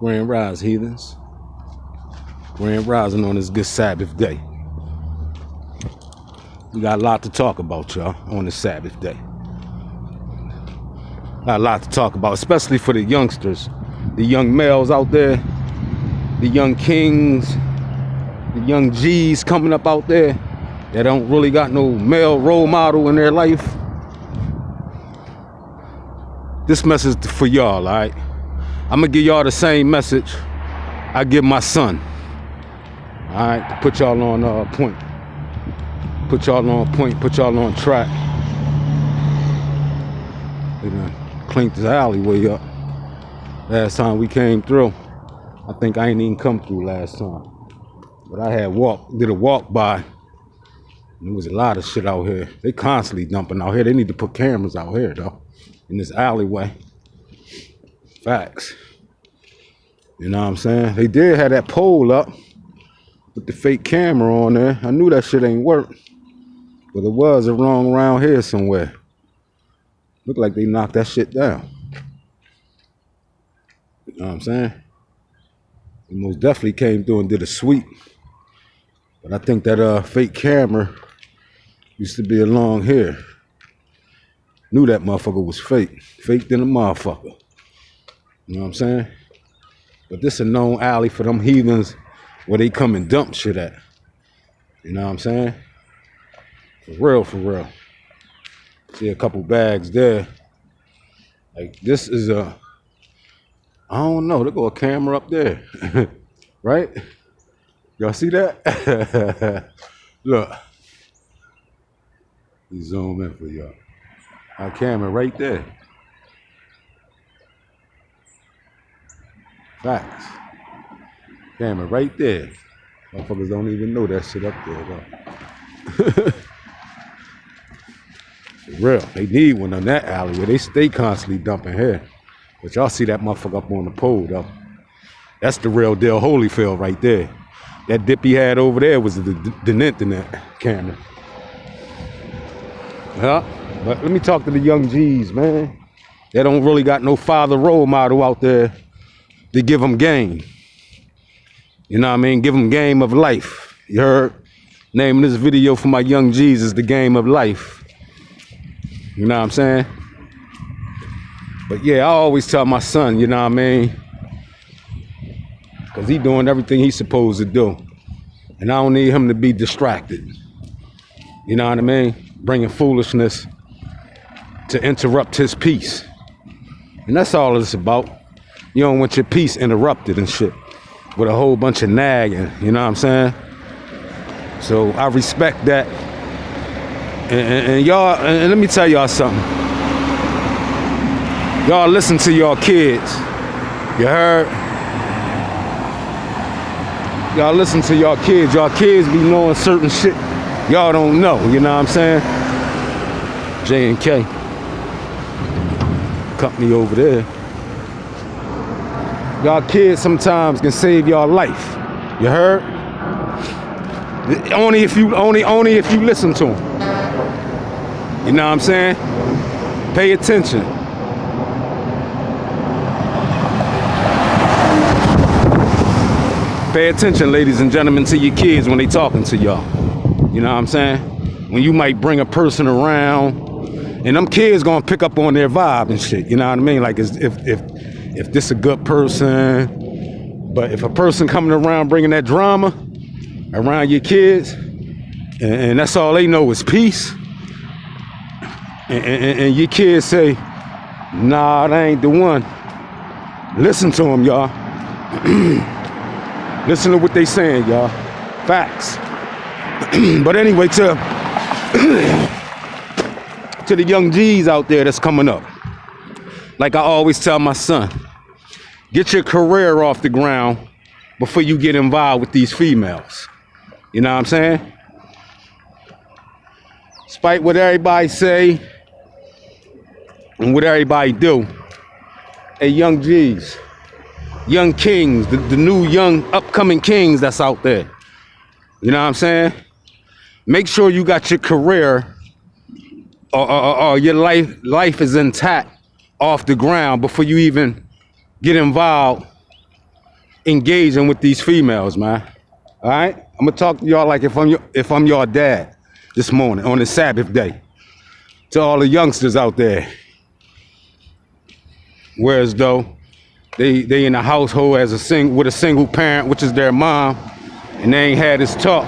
Grand Rise, Heathens. Grand Rising on this good Sabbath day. We got a lot to talk about, y'all, on this Sabbath day. Got a lot to talk about, especially for the youngsters, the young males out there, the young kings, the young G's coming up out there that don't really got no male role model in their life. This message for y'all, all right? I'm gonna give y'all the same message I give my son, all right, to put y'all on point. Put y'all on point, put y'all on track. They done cleaned this alleyway up. Last time we came through, I think I ain't even come through last time. But I had did a walk by. There was a lot of shit out here. They constantly dumping out here. They need to put cameras out here though, in this alleyway. Facts. You know what I'm saying? They did have that pole up with the fake camera on there. I knew that shit ain't work. But it was wrong around here somewhere. Looked like they knocked that shit down. You know what I'm saying? They most definitely came through and did a sweep. But I think that fake camera used to be along here. Knew that motherfucker was fake. Faked than a motherfucker. You know what I'm saying? But this a known alley for them heathens where they come and dump shit at. You know what I'm saying? For real, for real. See a couple bags there. Like this is I don't know, there go a camera up there. Right? Y'all see that? Look. Let me zoom in for y'all. Our camera right there. Facts. Camera right there. Motherfuckers don't even know that shit up there though. For real. They need one on that alleyway. They stay constantly dumping here. But y'all see that motherfucker up on the pole though. That's the real deal Holyfield right there. That dip he had over there was the internet camera. Yeah. But let me talk to the young G's, man. They don't really got no father role model out there to give them game. You know what I mean? Give them game of life. You heard? Name of this video for my young G's is The Game of Life. You know what I'm saying? But yeah, I always tell my son, you know what I mean? Because he doing everything he's supposed to do. And I don't need him to be distracted. You know what I mean? Bringing foolishness to interrupt his peace. And that's all it's about. You don't want your peace interrupted and shit with a whole bunch of nagging, you know what I'm saying? So I respect that. And y'all, and let me tell y'all something. Y'all listen to y'all kids. You heard? Y'all listen to y'all kids. Y'all kids be knowing certain shit y'all don't know, you know what I'm saying? J&K. Company over there. Y'all kids sometimes can save y'all life. You heard? Only if you listen to them. You know what I'm saying? Pay attention. Pay attention, ladies and gentlemen, to your kids when they talking to y'all. You know what I'm saying? When you might bring a person around, and them kids gonna pick up on their vibe and shit. You know what I mean? Like if this a good person, but if a person coming around bringing that drama around your kids, and that's all they know is peace, and your kids say, nah, that ain't the one. Listen to them, y'all. Listen to what they saying, y'all. Facts. But anyway, to the young G's out there that's coming up, like I always tell my son, get your career off the ground before you get involved with these females. You know what I'm saying? Despite what everybody say and what everybody do, hey, young G's, young kings, the new young upcoming kings that's out there. You know what I'm saying? Make sure you got your career or your life is intact off the ground before you even get involved engaging with these females, man. All right? I'm gonna talk to y'all like if I'm your dad this morning on this Sabbath day. To all the youngsters out there. Whereas though they in a household as with a single parent, which is their mom, and they ain't had this talk.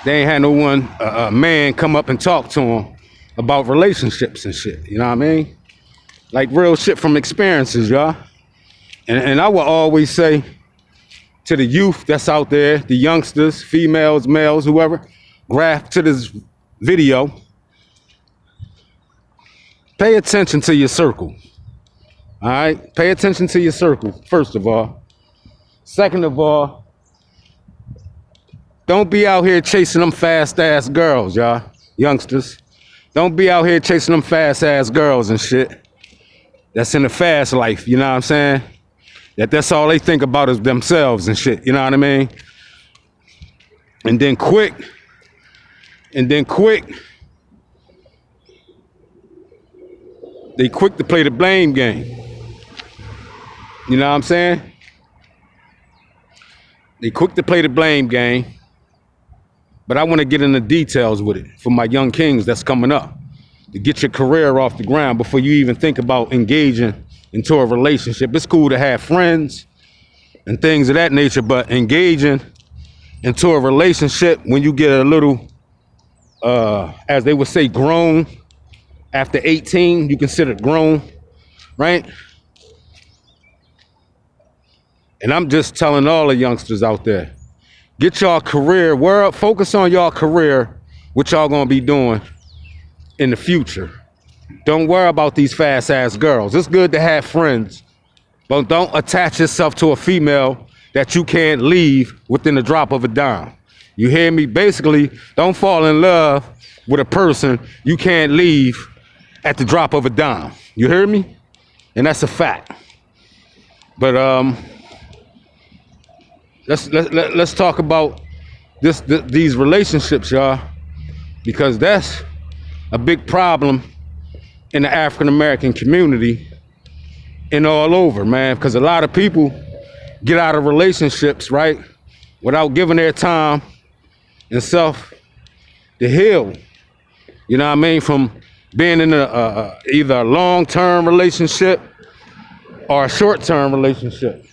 They ain't had no one, a man come up and talk to them about relationships and shit. You know what I mean? Like real shit from experiences, y'all. And I will always say to the youth that's out there, the youngsters, females, males, whoever, graph to this video, pay attention to your circle. All right? Pay attention to your circle, first of all. Second of all, don't be out here chasing them fast-ass girls, y'all, youngsters. Don't be out here chasing them fast-ass girls and shit. That's in the fast life, you know what I'm saying? That's all they think about is themselves and shit, you know what I mean? And then quick, they quick to play the blame game. You know what I'm saying? They quick to play the blame game. But I want to get into details with it for my young kings that's coming up. To get your career off the ground before you even think about engaging into a relationship. It's cool to have friends and things of that nature, but engaging into a relationship when you get a little, as they would say, grown, after 18, you consider grown, right? And I'm just telling all the youngsters out there, get y'all career, focus on y'all career, what y'all gonna be doing in the future. Don't worry about these fast-ass girls. It's good to have friends, but don't attach yourself to a female that you can't leave within the drop of a dime. You hear me? Basically, don't fall in love with a person you can't leave at the drop of a dime. You hear me? And that's a fact. But let's talk about these relationships, y'all, because that's a big problem in the African American community and all over, man. Because a lot of people get out of relationships, right, without giving their time and self to heal. You know what I mean? From being in either a long-term relationship or a short-term relationship.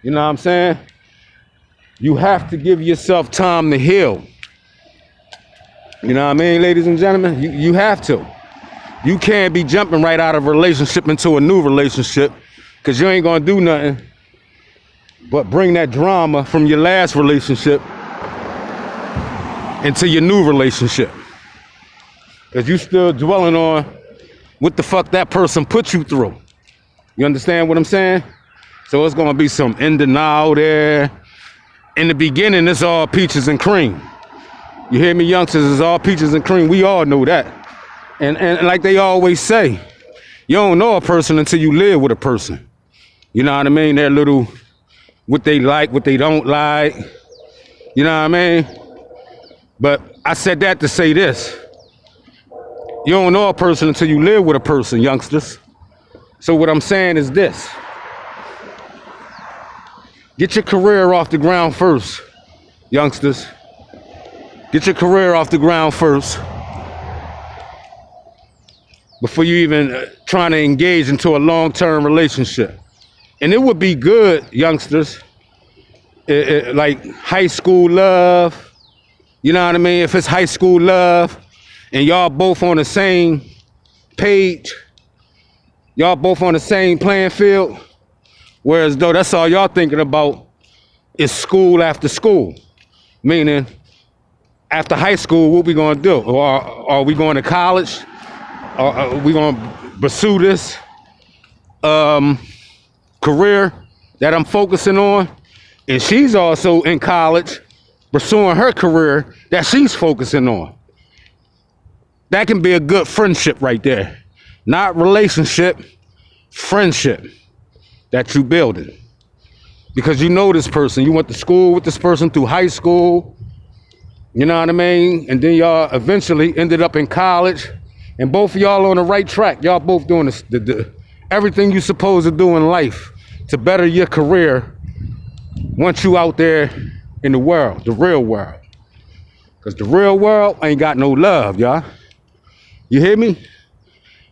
You know what I'm saying? You have to give yourself time to heal. You know what I mean, ladies and gentlemen? You have to. You can't be jumping right out of a relationship into a new relationship, because you ain't gonna do nothing but bring that drama from your last relationship into your new relationship. Because you still dwelling on what the fuck that person put you through. You understand what I'm saying? So it's gonna be some in denial there. In the beginning, it's all peaches and cream. You hear me, youngsters? It's all peaches and cream. We all know that. And like they always say, you don't know a person until you live with a person. You know what I mean? Their little, what they like, what they don't like. You know what I mean? But I said that to say this. You don't know a person until you live with a person, youngsters. So what I'm saying is this. Get your career off the ground first, youngsters. Get your career off the ground first before you even trying to engage into a long-term relationship. And it would be good, youngsters, like high school love. You know what I mean? If it's high school love and y'all both on the same page, y'all both on the same playing field, whereas though that's all y'all thinking about is school after school. Meaning, after high school, what we gonna do? Or are we going to college? Or are we gonna pursue this career that I'm focusing on? And she's also in college pursuing her career that she's focusing on. That can be a good friendship right there. Not relationship, friendship that you building. Because you know this person, you went to school with this person through high school, you know what I mean? And then y'all eventually ended up in college, and both of y'all on the right track. Y'all both doing everything you're supposed to do in life. to better your career once you out there in the world, the real world. Because the real world ain't got no love, y'all. You hear me?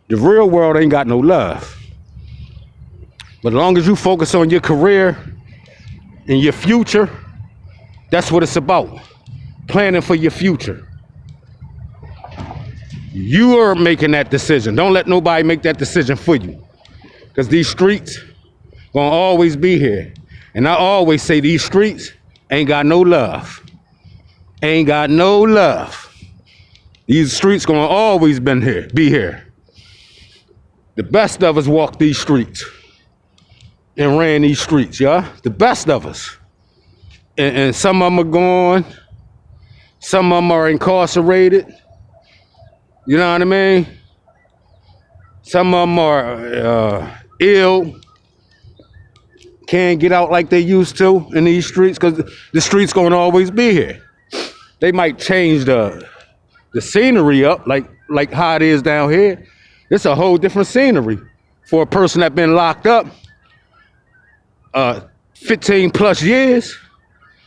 The real world ain't got no love. But as long as you focus on your career and your future, that's what it's about. Planning for your future. You are making that decision. Don't let nobody make that decision for you. Because these streets gonna always be here. And I always say these streets ain't got no love. Ain't got no love. These streets gonna always be here. The best of us walk these streets and ran these streets, y'all. The best of us. And some of them are gone. Some of them are incarcerated. You know what I mean? Some of them are ill. Can't get out like they used to in these streets because the streets gonna always be here. They might change the scenery up like how it is down here. It's a whole different scenery for a person that's been locked up 15 plus years.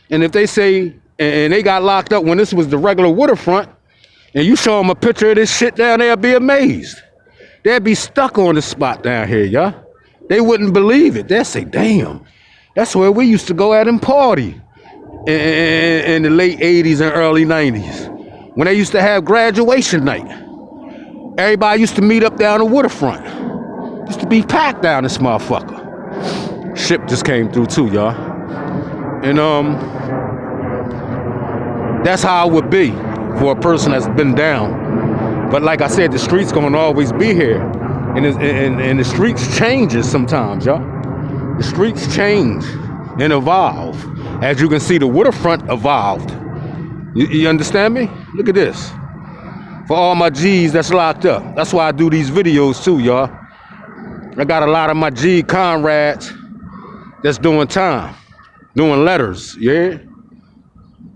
And if they say, and they got locked up when this was the regular waterfront, and you show them a picture of this shit down there, they'll be amazed. They'd be stuck on the spot down here, y'all. They wouldn't believe it. They'd say, damn, that's where we used to go out and party in the late 80s and early 90s. When they used to have graduation night. Everybody used to meet up down the waterfront. Used to be packed down this motherfucker. Ship just came through too, y'all. And that's how it would be for a person that's been down. But like I said, the streets gonna always be here. And the streets changes sometimes, y'all. The streets change and evolve. As you can see, the waterfront evolved. You understand me? Look at this. For all my G's that's locked up. That's why I do these videos too, y'all. I got a lot of my G comrades that's doing time, doing letters, yeah?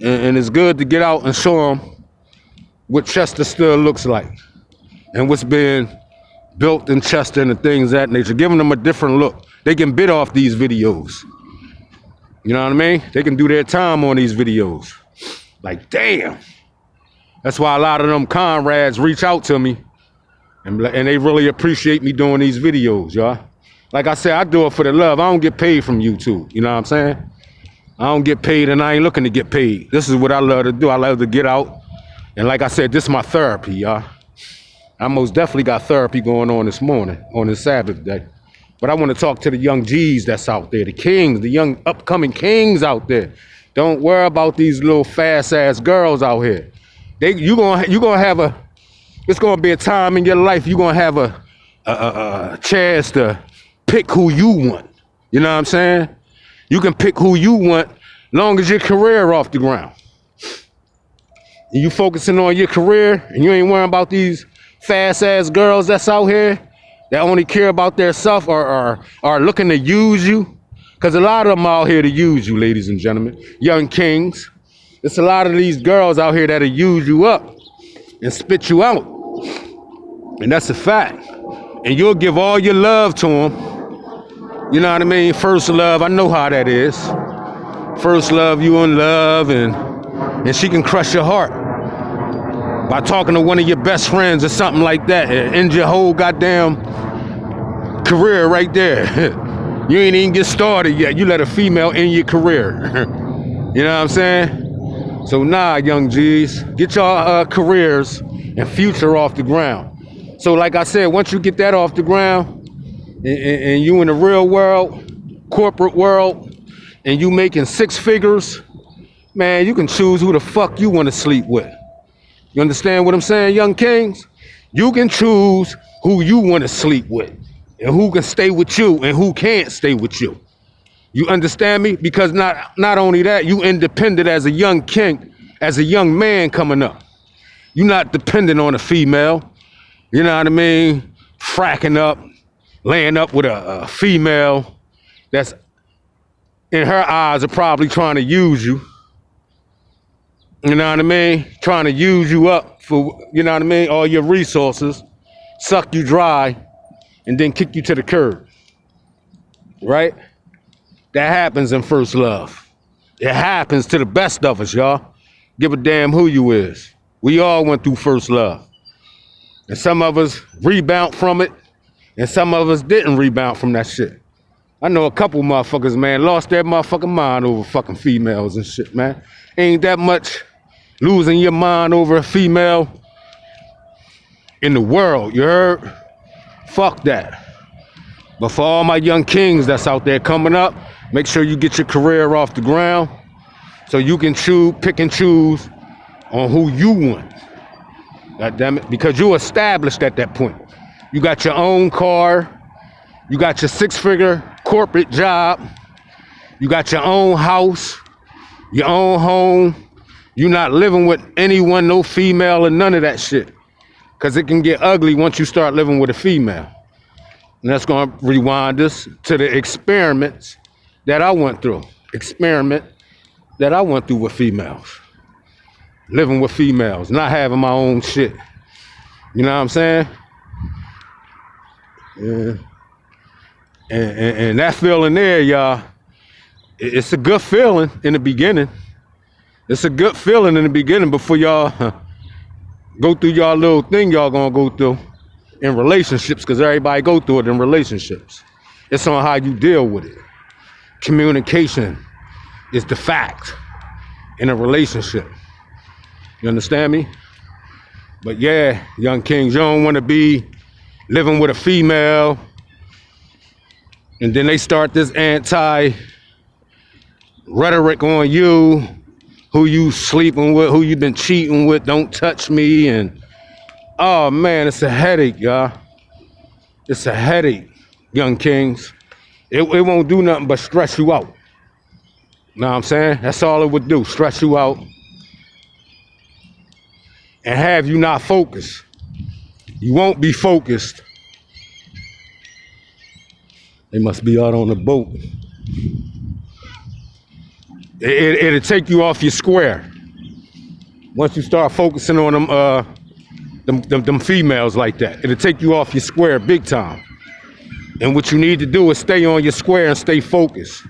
And it's good to get out and show them what Chester still looks like and what's been built in Chester and the things of that nature, giving them a different look. They can bid off these videos. You know what I mean? They can do their time on these videos. Like, damn. That's why a lot of them comrades reach out to me and they really appreciate me doing these videos, y'all. Like I said, I do it for the love. I don't get paid from YouTube. You know what I'm saying? I don't get paid and I ain't looking to get paid. This is what I love to do. I love to get out. And like I said, this is my therapy, y'all. I most definitely got therapy going on this morning, on this Sabbath day. But I want to talk to the young G's that's out there, the kings, the young upcoming kings out there. Don't worry about these little fast-ass girls out here. You gonna have it's gonna be a time in your life you're gonna have a chance to pick who you want. You know what I'm saying? You can pick who you want long as your career off the ground. And you focusing on your career and you ain't worrying about these fast-ass girls that's out here that only care about their self or are looking to use you. Because a lot of them out here to use you, ladies and gentlemen. Young kings. There's a lot of these girls out here that'll use you up and spit you out. And that's a fact. And you'll give all your love to them. You know what I mean? First love, I know how that is. First love, you in love, and she can crush your heart by talking to one of your best friends or something like that and end your whole goddamn career right there. You ain't even get started yet. You let a female end your career. You know what I'm saying? So nah, young G's, get your careers and future off the ground. So like I said, once you get that off the ground and you in the real world, corporate world, and you making six figures, man, you can choose who the fuck you want to sleep with. You understand what I'm saying, young kings? You can choose who you want to sleep with and who can stay with you and who can't stay with you. You understand me? Because not only that, you independent as a young king, as a young man coming up. You're not dependent on a female. You know what I mean? Fracking up, laying up with a female that's in her eyes are probably trying to use you. You know what I mean? Trying to use you up for, you know what I mean? All your resources, suck you dry, and then kick you to the curb. Right? That happens in first love. It happens to the best of us, y'all. Give a damn who you is. We all went through first love. And some of us rebound from it, and some of us didn't rebound from that shit. I know a couple motherfuckers, man, lost their motherfucking mind over fucking females and shit, man. Ain't that much losing your mind over a female in the world, you heard? Fuck that. But for all my young kings that's out there coming up, make sure you get your career off the ground so you can pick and choose on who you want. God damn it, because you established at that point. You got your own car, you got your 6-figure corporate job, you got your own house, your own home. You're not living with anyone, no female, and none of that shit. Because it can get ugly once you start living with a female. And that's going to rewind us to the experiments that I went through. Experiment that I went through with females. Living with females, not having my own shit. You know what I'm saying? Yeah. And that feeling there, y'all, it's a good feeling in the beginning. It's a good feeling in the beginning before y'all go through y'all little thing y'all gonna go through in relationships, because everybody go through it in relationships. It's on how you deal with it. Communication is the fact in a relationship. You understand me? But yeah, young kings, you don't want to be living with a female and then they start this anti-rhetoric on you, who you sleeping with, who you been cheating with, don't touch me, and oh man, it's a headache, y'all. It's a headache, young kings. It won't do nothing but stress you out. Know what I'm saying? That's all it would do, stress you out and have you not focused. You won't be focused. They must be out on the boat. It'll take you off your square. Once you start focusing on them females like that, it'll take you off your square big time. And what you need to do is stay on your square and stay focused.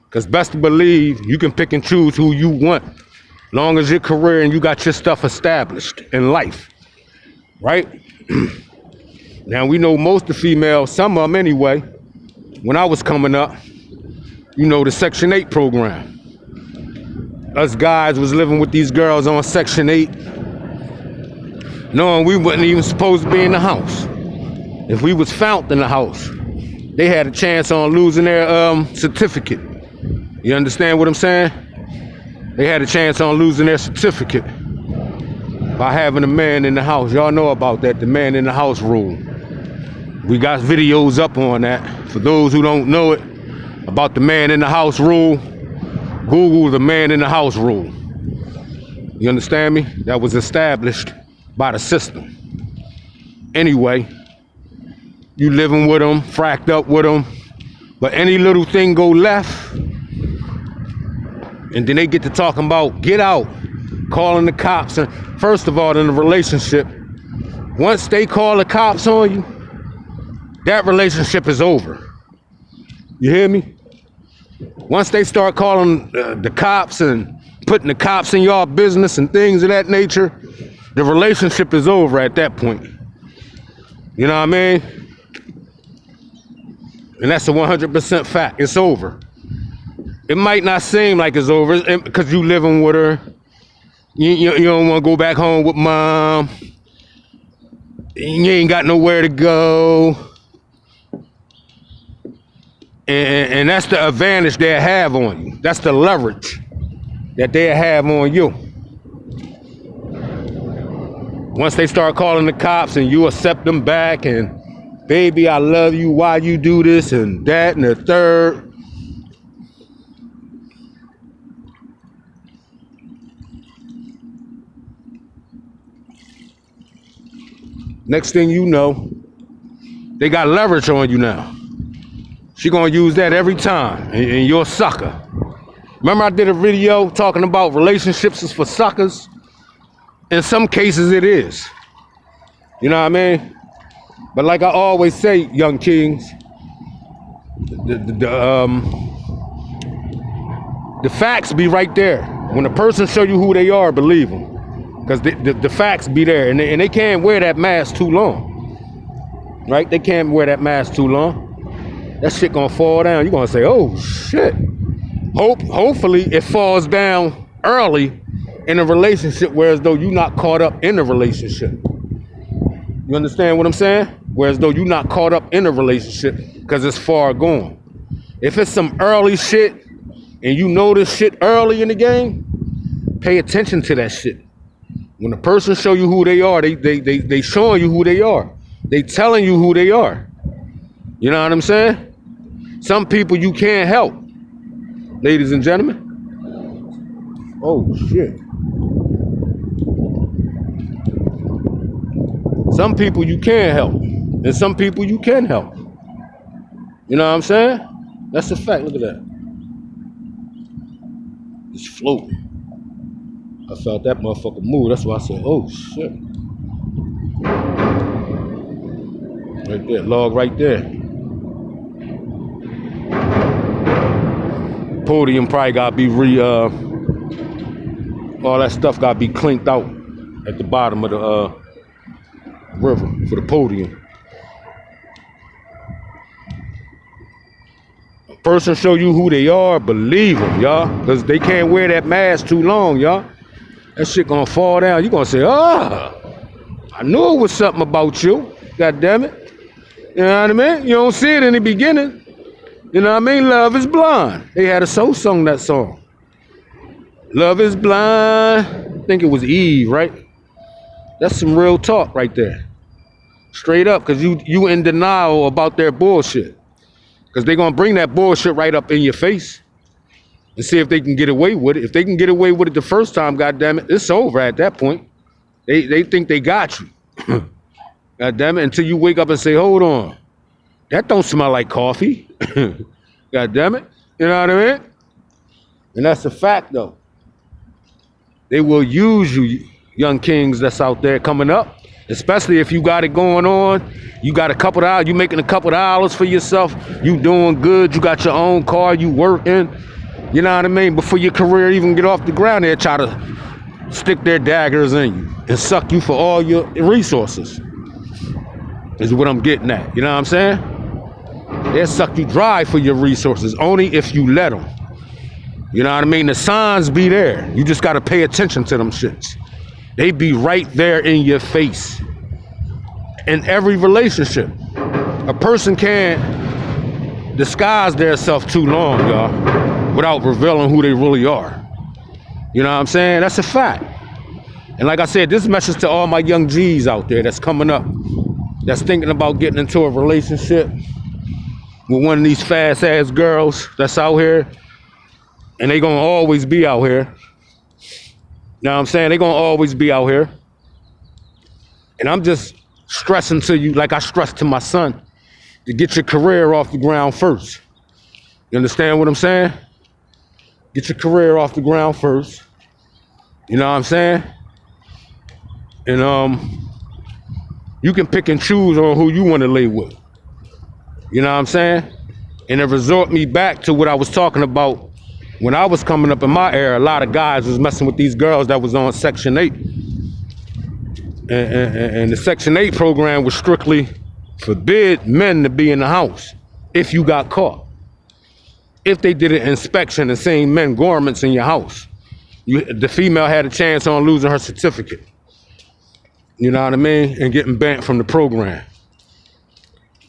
Because best to believe, you can pick and choose who you want. Long as your career and you got your stuff established in life, right? Now we know most of the females, some of them anyway, when I was coming up, you know, the Section 8 program. Us guys was living with these girls on Section 8, knowing we wasn't even supposed to be in the house. If we was found in the house, they had a chance on losing their certificate. You understand what I'm saying? They had a chance on losing their certificate by having a man in the house. Y'all know about that, the man in the house rule. We got videos up on that. For those who don't know it, about the man in the house rule, Google the man in the house rule. You understand me? That was established by the system. Anyway, you living with them, fracked up with them, but any little thing go left, and then they get to talking about get out, calling the cops. And first of all, in a relationship, once they call the cops on you, that relationship is over. You hear me? Once they start calling the cops and putting the cops in your business and things of that nature, the relationship is over at that point. You know what I mean? And that's a 100% fact. It's over. It might not seem like it's over because you living with her. You don't want to go back home with mom. You ain't got nowhere to go. And that's the advantage they have on you. That's the leverage that they have on you. Once they start calling the cops and you accept them back and, baby, I love you, why you do this and that and the third. Next thing you know, they got leverage on you now. She gonna use that every time, and you're a sucker. Remember I did a video talking about relationships is for suckers? In some cases it is. You know what I mean? But like I always say, young kings, The facts be right there. When a person show you who they are, believe them. Because the facts be there. And they can't wear that mask too long. Right? They can't wear that mask too long. That shit gonna fall down. You're gonna say, oh shit. Hopefully it falls down early in a relationship, whereas though you're not caught up in a relationship. You understand what I'm saying? Whereas though you're not caught up in a relationship because it's far gone. If it's some early shit and you know this shit early in the game, pay attention to that shit. When a person show you who they are, they showing you who they are. They telling you who they are. You know what I'm saying? Some people you can't help, ladies and gentlemen. Oh shit. Some people you can't help, and some people you can help. You know what I'm saying? That's a fact. Look at that. It's floating. I felt that motherfucker move. That's why I said, oh shit. Right there, log right there. Podium probably gotta be all that stuff gotta be clinked out at the bottom of the river for the podium. A person show you who they are, believe them, y'all, because they can't wear that mask too long, y'all. That shit gonna fall down. You gonna say, I knew it was something about you. God damn it. You know what I mean? You don't see it in the beginning. You know what I mean? Love is blind. They had a soul sung that song. Love is blind. I think it was Eve, right? That's some real talk right there. Straight up, because you in denial about their bullshit. Because they're going to bring that bullshit right up in your face and see if they can get away with it. If they can get away with it the first time, goddammit, it's over at that point. They think they got you. Goddammit, until you wake up and say, hold on. That don't smell like coffee. God damn it. You know what I mean? And that's a fact, though. They will use you, young kings that's out there coming up, especially if you got it going on. You got a couple of dollars. You making a couple of dollars for yourself. You doing good. You got your own car. You working. You know what I mean? Before your career even get off the ground, they'll try to stick their daggers in you and suck you for all your resources. Is what I'm getting at. You know what I'm saying? They'll suck you dry for your resources, only if you let them. You know what I mean? The signs be there. You just got to pay attention to them shits. They be right there in your face. In every relationship. A person can't disguise their self too long, y'all, without revealing who they really are. You know what I'm saying? That's a fact. And like I said, this message to all my young G's out there that's coming up, that's thinking about getting into a relationship with one of these fast ass girls that's out here, and they gonna always be out here. You know what I'm saying? They gonna always be out here. And I'm just stressing to you, like I stressed to my son, to get your career off the ground first. You understand what I'm saying? Get your career off the ground first. You know what I'm saying? And you can pick and choose on who you want to lay with. You know what I'm saying? And it resort me back to what I was talking about when I was coming up in my era. A lot of guys was messing with these girls that was on Section 8. And the Section 8 program was strictly forbid men to be in the house if you got caught. If they did an inspection and seen men garments in your house, the female had a chance on losing her certificate. You know what I mean? And getting banned from the program.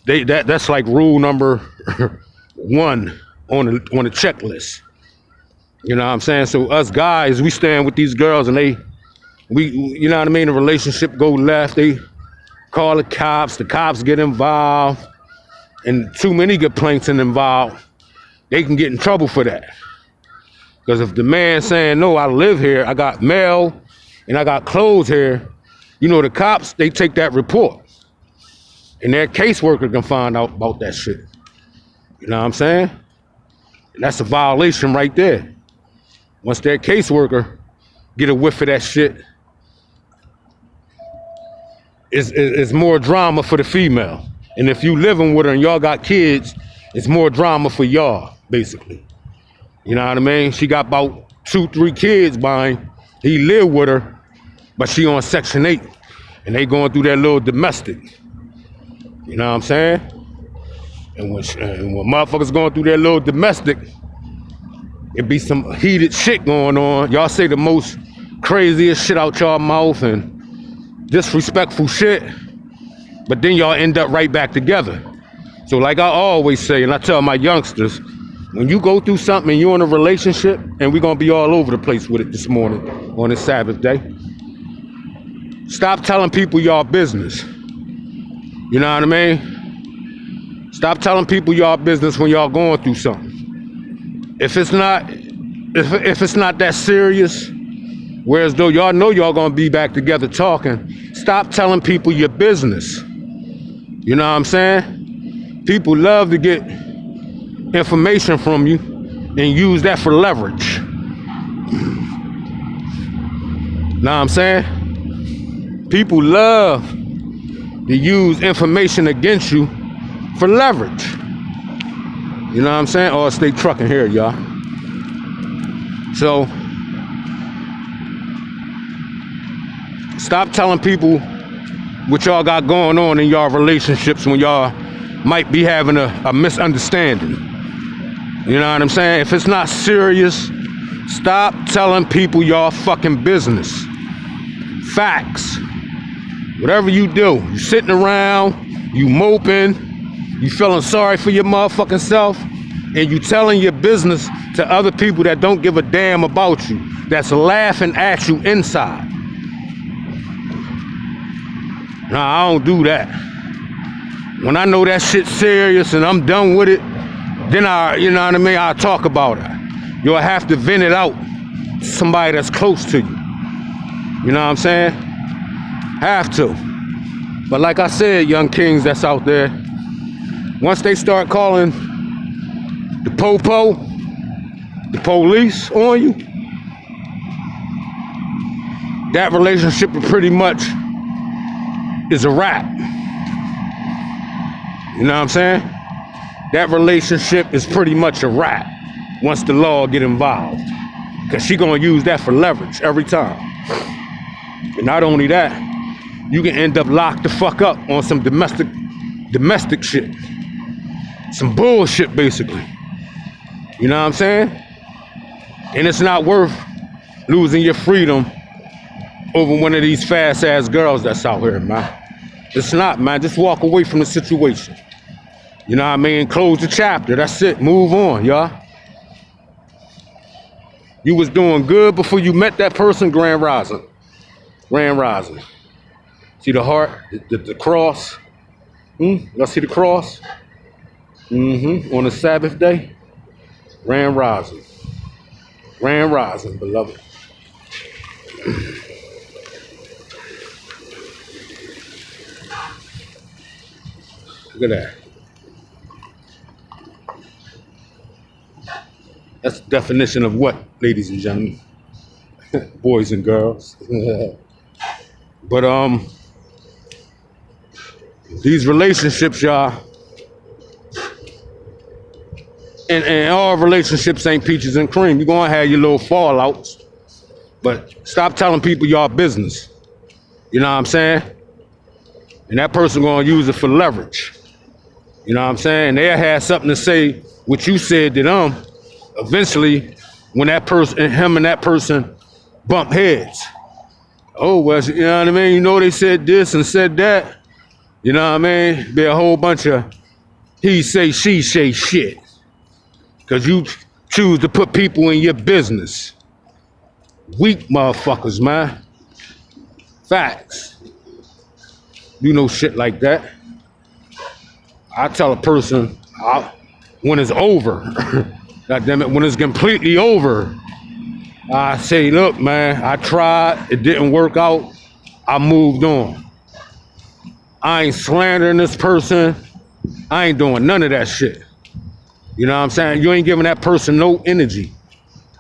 That's like rule number 1 on the checklist. You know what I'm saying? So us guys, we stand with these girls and you know what I mean? The relationship go left, they call the cops get involved, and too many complaints involved, they can get in trouble for that. Because if the man saying, no, I live here, I got mail, and I got clothes here, you know, the cops, they take that report. And their caseworker can find out about that shit. You know what I'm saying? And that's a violation right there. Once their caseworker get a whiff of that shit, it's more drama for the female. And if you living with her and y'all got kids, it's more drama for y'all, basically. You know what I mean? She got about 2, 3 kids by him. He live with her, but she on Section 8. And they going through that little domestic. You know what I'm saying? And when motherfuckers going through that little domestic, it be some heated shit going on. Y'all say the most craziest shit out y'all mouth and disrespectful shit, but then y'all end up right back together. So like I always say, and I tell my youngsters, when you go through something and you're in a relationship, and we're gonna be all over the place with it this morning on this Sabbath day, stop telling people y'all business. You know what I mean? Stop telling people y'all business when y'all going through something. If it's not that serious, whereas though y'all know y'all gonna be back together talking, stop telling people your business. You know what I'm saying? People love to get information from you and use that for leverage. Know what I'm saying? People love to use information against you for leverage. You know what I'm saying? Or stay trucking here, y'all. So stop telling people what y'all got going on in y'all relationships when y'all might be having a misunderstanding. You know what I'm saying? If it's not serious, stop telling people y'all fucking business. Facts. Whatever you do, you sitting around, you moping, you feeling sorry for your motherfucking self, and you telling your business to other people that don't give a damn about you, that's laughing at you inside. Nah, I don't do that. When I know that shit's serious and I'm done with it, then you know what I mean, I'll talk about it. You'll have to vent it out to somebody that's close to you. You know what I'm saying? Have to. But like I said, young kings that's out there, once they start calling the po-po, the police on you, that relationship pretty much is a wrap. You know what I'm saying? That relationship is pretty much a wrap once the law get involved. Because she gonna use that for leverage every time. And not only that, you can end up locked the fuck up on some domestic shit. Some bullshit, basically. You know what I'm saying? And it's not worth losing your freedom over one of these fast-ass girls that's out here, man. It's not, man. Just walk away from the situation. You know what I mean? Close the chapter. That's it. Move on, y'all. You was doing good before you met that person. Grand rising. Grand rising. See the heart? The cross? Y'all see the cross? On the Sabbath day? Grand rising. Grand rising, beloved. Look at that. That's the definition of what, ladies and gentlemen? Boys and girls. But these relationships, y'all, and all relationships ain't peaches and cream. You're gonna have your little fallouts, but stop telling people y'all business. You know what I'm saying? And that person gonna use it for leverage. You know what I'm saying? They'll have something to say what you said to them. Eventually, when that person, him and that person bump heads. Oh, well, you know what I mean? You know, they said this and said that. You know what I mean? Be a whole bunch of he say, she say shit. Because you choose to put people in your business. Weak motherfuckers, man. Facts. You know shit like that. I tell a person when it's over, God damn it, when it's completely over, I say, look, man, I tried, it didn't work out, I moved on. I ain't slandering this person, I ain't doing none of that shit. You know what I'm saying? You ain't giving that person no energy.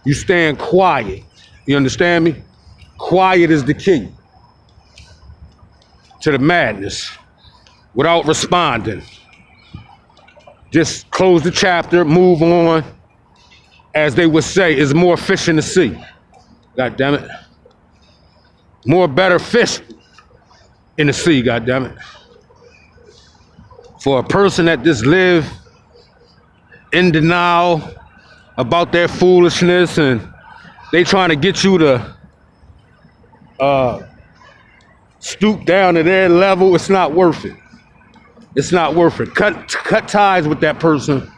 You staying quiet. You understand me? Quiet is the key to the madness without responding. Just close the chapter, move on, as they would say, is more fish in the sea. God damn it. More better fish in the sea, God damn it. For a person that just live in denial about their foolishness and they trying to get you to stoop down to their level, it's not worth it. It's not worth it. Cut ties with that person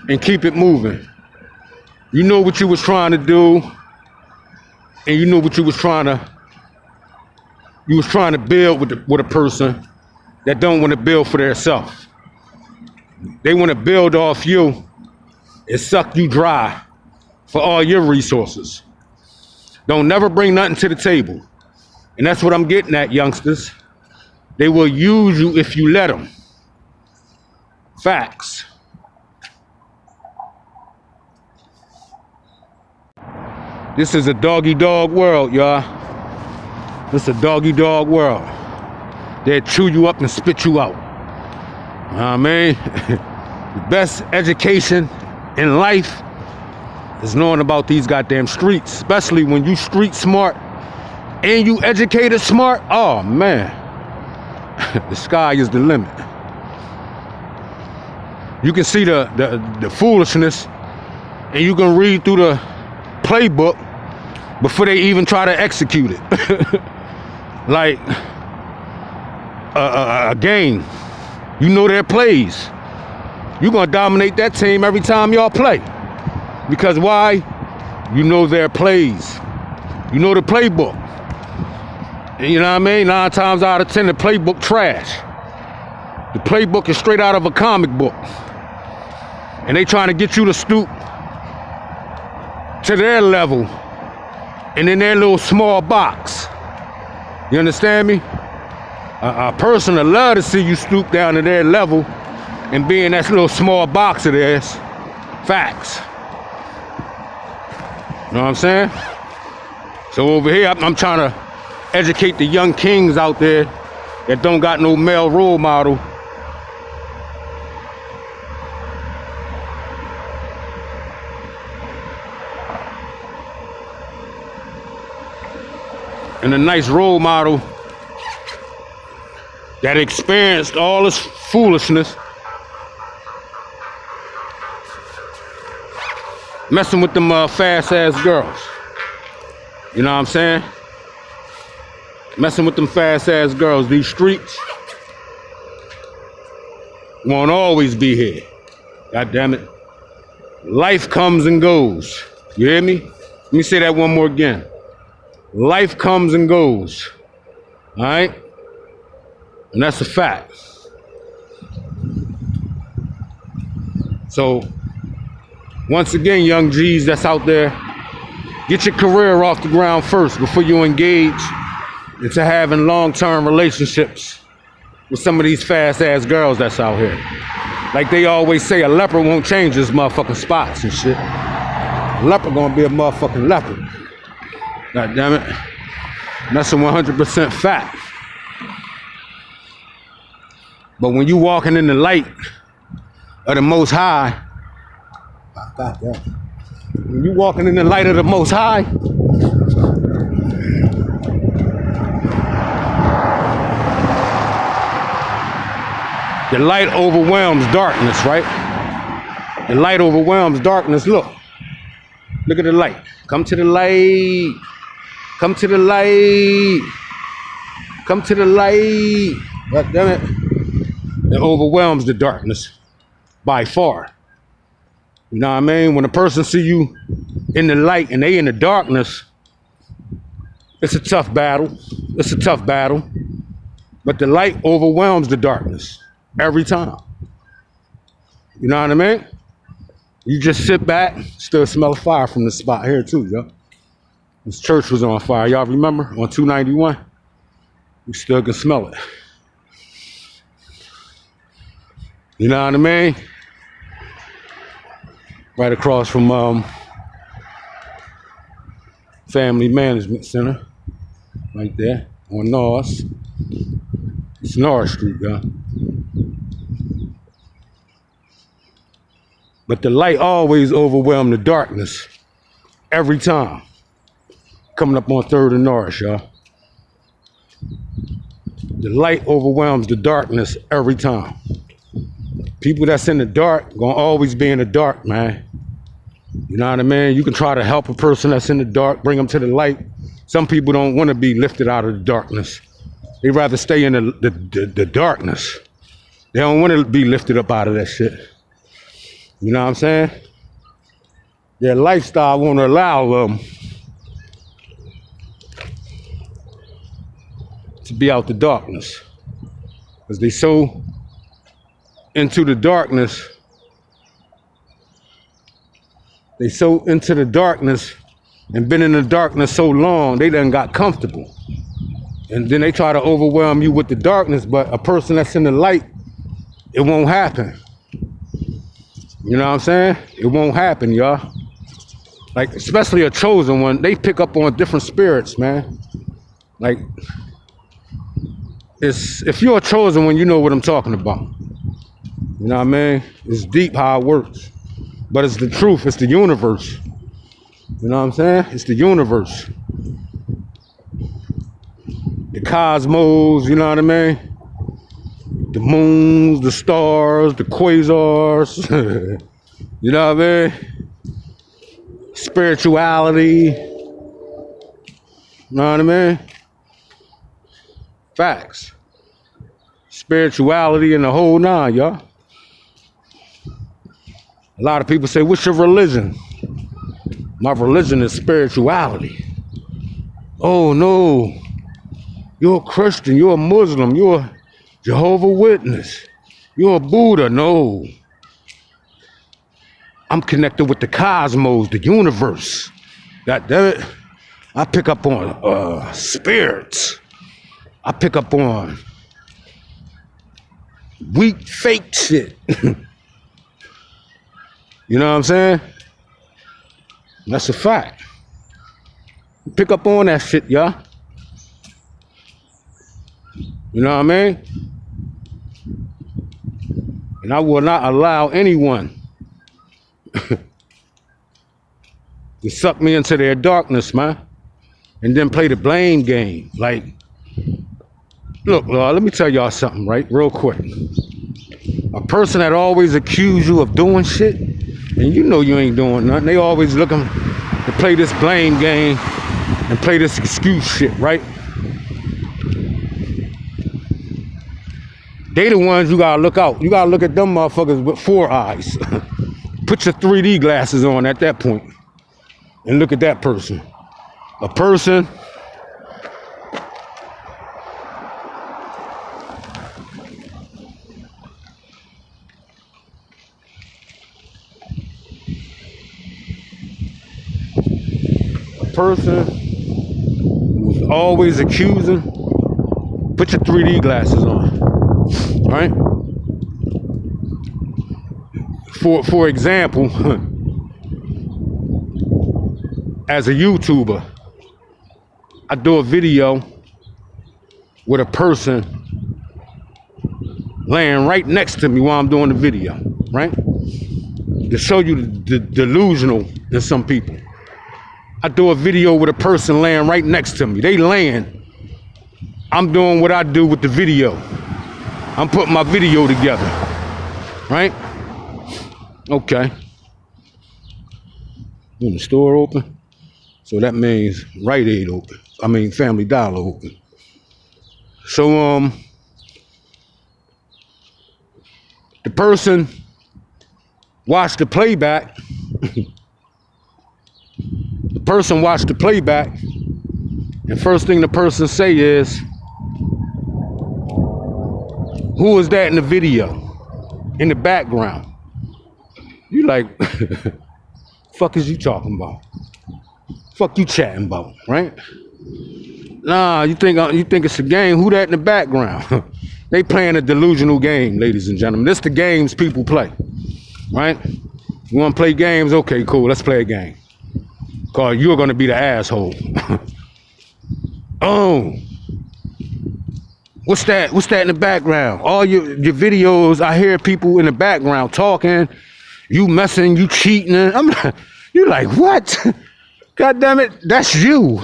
and keep it moving. You know what you was trying to do, and you know what you was trying to build with a person that don't want to build for themselves. They want to build off you and suck you dry for all your resources. Don't never bring nothing to the table. And that's what I'm getting at, youngsters. They will use you if you let them. Facts. This is a doggy-dog world, y'all. This is a doggy-dog world. They'll chew you up and spit you out. You know what I mean? The best education in life is knowing about these goddamn streets, especially when you street smart and you educated smart. Oh, man. The sky is the limit. You can see the foolishness, and you can read through the playbook before they even try to execute it. Like a game. You know their plays. You're gonna dominate that team every time y'all play. Because why? You know their plays. You know the playbook. And you know what I mean? 9 times out of 10, the playbook trash. The playbook is straight out of a comic book. And they trying to get you to stoop to their level and in their little small box. You understand me? A person would love to see you stoop down to their level and be in that little small box of theirs. Facts. You know what I'm saying? So over here, I'm trying to educate the young kings out there that don't got no male role model. And a nice role model that experienced all this foolishness, messing with them fast-ass girls. You know what I'm saying? Messing with them fast-ass girls. These streets won't always be here. God damn it. Life comes and goes. You hear me? Let me say that one more again. Life comes and goes. All right? And that's a fact. So, once again, young G's that's out there, get your career off the ground first before you engage into having long-term relationships with some of these fast-ass girls that's out here. Like they always say, a leopard won't change his motherfucking spots and shit. A leopard gonna be a motherfucking leopard. God damn it. And that's a 100% fact. But when you walking in the light of the Most High, God damn. When you walking in the light of the Most High, the light overwhelms darkness, right? The light overwhelms darkness. Look at the light. Come to the light. Come to the light. Come to the light. God damn it. It overwhelms the darkness by far. You know what I mean? When a person see you in the light and they in the darkness, it's a tough battle. It's a tough battle. But the light overwhelms the darkness every time. You know what I mean? You just sit back, still smell fire from the spot here too, yo. This church was on fire. Y'all remember? On 291? You still can smell it. You know what I mean? Right across from Family Management Center. Right there on North. It's North Street, y'all. But the light always overwhelmed the darkness every time. Coming up on 3rd and Norris, y'all. The light overwhelms the darkness every time. People that's in the dark gonna always be in the dark, man. You know what I mean? You can try to help a person that's in the dark, bring them to the light. Some people don't want to be lifted out of the darkness. They rather stay in the darkness. They don't want to be lifted up out of that shit. You know what I'm saying? Their lifestyle won't allow them to be out the darkness. Because they so into the darkness. They so into the darkness and been in the darkness so long, they done got comfortable. And then they try to overwhelm you with the darkness, but a person that's in the light, it won't happen. You know what I'm saying? It won't happen, y'all. Like, especially a chosen one, they pick up on different spirits, man. Like, if you're a chosen one, you know what I'm talking about. You know what I mean? It's deep how it works. But it's the truth, it's the universe. You know what I'm saying? It's the universe. The cosmos, you know what I mean? The moons, the stars, the quasars. You know what I mean? Spirituality. You know what I mean? Facts. Spirituality and the whole nine, y'all. A lot of people say, what's your religion? My religion is spirituality. Oh no, you're a Christian, you're a Muslim, you're a Jehovah's Witness, you're a Buddha. No, I'm connected with the cosmos, the universe. God damn it, I pick up on spirits. I pick up on weak, fake shit. You know what I'm saying? That's a fact. Pick up on that shit, y'all. You know what I mean? And I will not allow anyone to suck me into their darkness, man. And then play the blame game. Like, look, let me tell y'all something, right? Real quick. A person that always accuse you of doing shit, and you know you ain't doing nothing. They always looking to play this blame game and play this excuse shit, right? They the ones you gotta look out. You gotta look at them motherfuckers with 4 eyes. Put your 3D glasses on at that point and look at that person. A person who's always accusing, put your 3D glasses on, right? For example, as a YouTuber, I do a video with a person laying right next to me while I'm doing the video, right? To show you the delusional in some people. I do a video with a person laying right next to me. They laying. I'm doing what I do with the video. I'm putting my video together, right? Okay. When the store open, so that means Rite Aid open. I mean Family Dollar open. So the person watched the playback. The person watched the playback, and first thing the person say is, "Who is that in the video? In the background?" You like, fuck is you talking about? Fuck you chatting about, right? Nah, you think it's a game? Who that in the background? They playing a delusional game, ladies and gentlemen. This the games people play, right? You want to play games? Okay, cool. Let's play a game. Cause you're gonna be the asshole. Oh, what's that in the background? All your videos, I hear people in the background talking You messing, you cheating. You like, what? God damn it, that's you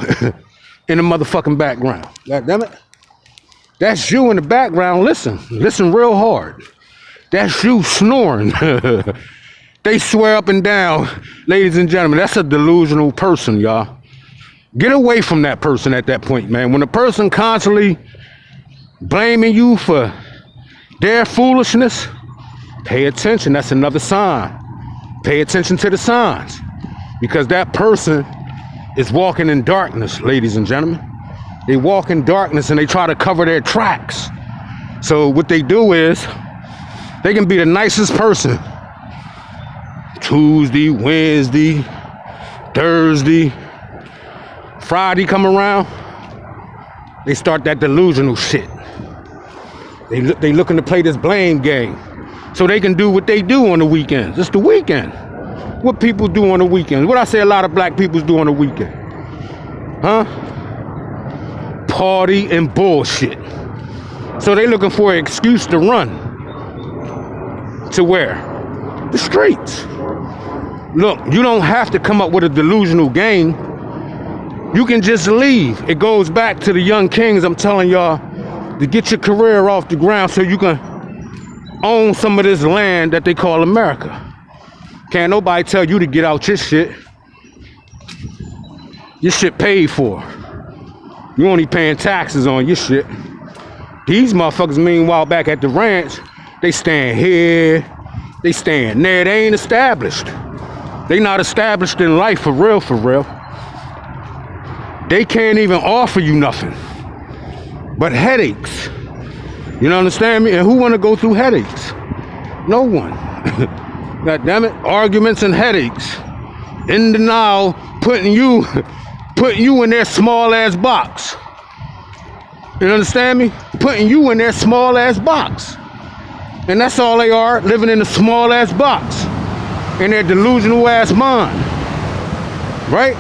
in the motherfucking background. God damn it. That's you in the background. Listen real hard. That's you snoring. They swear up and down, ladies and gentlemen, that's a delusional person, y'all. Get away from that person at that point, man. When a person constantly blaming you for their foolishness, pay attention. That's another sign. Pay attention to the signs. Because that person is walking in darkness, ladies and gentlemen. They walk in darkness and they try to cover their tracks. So what they do is, they can be the nicest person. Tuesday, Wednesday, Thursday, Friday come around, they start that delusional shit. They looking to play this blame game so they can do what they do on the weekends. It's the weekend. What people do on the weekends? What I say a lot of black people do on the weekend? Huh? Party and bullshit. So they looking for an excuse to run. To where? The streets. Look, you don't have to come up with a delusional game. You can just leave. It goes back to the young kings, I'm telling y'all, to get your career off the ground so you can own some of this land that they call America. Can't nobody tell you to get out your shit. Your shit paid for. You only paying taxes on your shit. These motherfuckers, meanwhile, back at the ranch, they stand here, they stand there. They ain't established. They not established in life for real, for real. They can't even offer you nothing but headaches. You know, understand me? And who want to go through headaches? No one. God damn it. Arguments and headaches. In denial, putting you in their small ass box. You understand me? Putting you in their small ass box. And that's all they are, living in a small ass box. In their delusional ass mind. Right?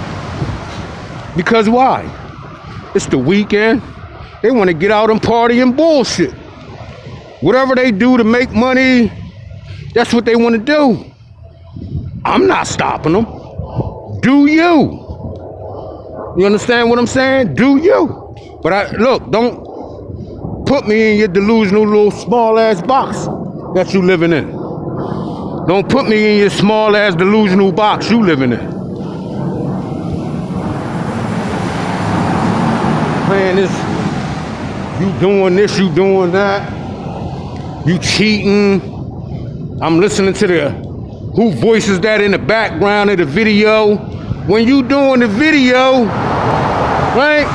Because why? It's the weekend. They want to get out and party and bullshit. Whatever they do to make money, that's what they want to do. I'm not stopping them. Do you? You understand what I'm saying? Do you? But look, don't put me in your delusional little small ass box that you living in. Don't put me in your small ass delusional box you living in. Man, you doing this, you doing that. You cheating. I'm listening to who voices that in the background of the video. When you doing the video, right?